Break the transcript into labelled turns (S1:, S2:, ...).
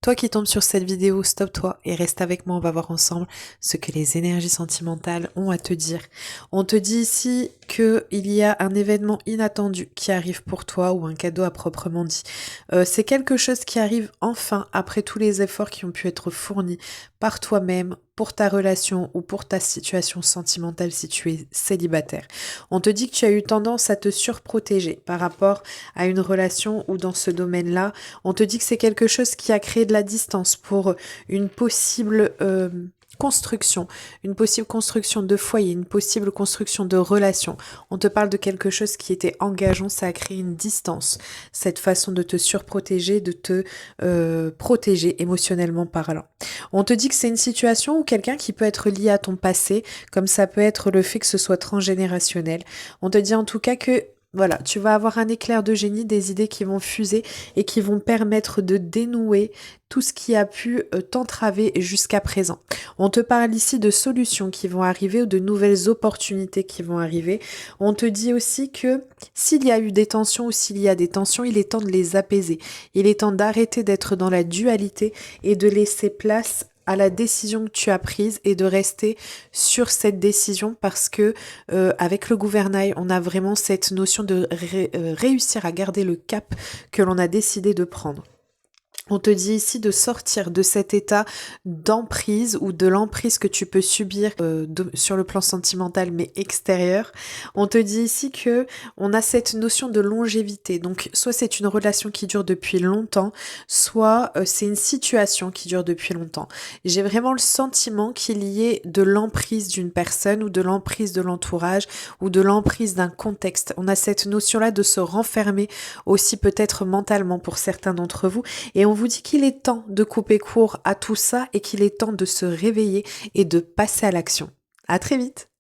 S1: Toi qui tombes sur cette vidéo, stop-toi et reste avec moi, on va voir ensemble ce que les énergies sentimentales ont à te dire. On te dit ici qu'il y a un événement inattendu qui arrive pour toi ou un cadeau à proprement dit. C'est quelque chose qui arrive enfin après tous les efforts qui ont pu être fournis par toi-même pour ta relation ou pour ta situation sentimentale si tu es célibataire. On te dit que tu as eu tendance à te surprotéger par rapport à une relation ou dans ce domaine-là. On te dit que c'est quelque chose qui a créé de la distance pour une possible une possible construction de foyer, une possible construction de relation. On te parle de quelque chose qui était engageant, ça a créé une distance. Cette façon de te surprotéger, de te protéger émotionnellement parlant. On te dit que c'est une situation ou quelqu'un qui peut être lié à ton passé, comme ça peut être le fait que ce soit transgénérationnel. On te dit en tout cas que voilà, tu vas avoir un éclair de génie, des idées qui vont fuser et qui vont permettre de dénouer tout ce qui a pu t'entraver jusqu'à présent. On te parle ici de solutions qui vont arriver ou de nouvelles opportunités qui vont arriver. On te dit aussi que s'il y a eu des tensions ou s'il y a des tensions, il est temps de les apaiser. Il est temps d'arrêter d'être dans la dualité et de laisser place à la décision que tu as prise et de rester sur cette décision parce que avec le gouvernail, on a vraiment cette notion de réussir à garder le cap que l'on a décidé de prendre. On te dit ici de sortir de cet état d'emprise ou de l'emprise que tu peux subir sur le plan sentimental mais extérieur. On te dit ici que on a cette notion de longévité. Donc soit c'est une relation qui dure depuis longtemps, soit c'est une situation qui dure depuis longtemps. J'ai vraiment le sentiment qu'il y ait de l'emprise d'une personne ou de l'emprise de l'entourage ou de l'emprise d'un contexte. On a cette notion-là de se renfermer aussi peut-être mentalement pour certains d'entre vous et on vous dit qu'il est temps de couper court à tout ça et qu'il est temps de se réveiller et de passer à l'action. À très vite!